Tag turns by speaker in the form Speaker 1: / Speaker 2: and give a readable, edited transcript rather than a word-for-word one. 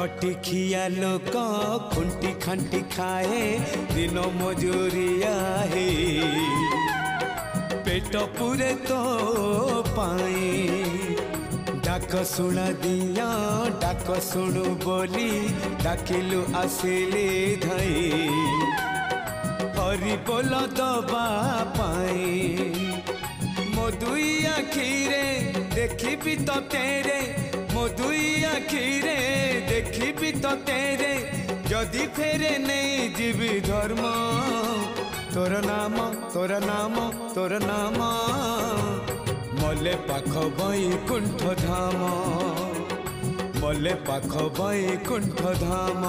Speaker 1: खटिखिया लोक खुंटी खांटी खाए दिन मजूरिया है पेट पूरे तो पाए डाक शुणा दिया डाक शुणु बोली डाकिलु आसिले धई हरि बोल दबा पाए मो दुई आखिरे देखी तो तेरे मो दुई आखिरे देखी तो तेरे जदि फेरे नहीं जीवी धर्म तोर नाम तोर नाम तोर नाम मले पाख बैकुंठ धाम मले पाख बैकुंठ धाम।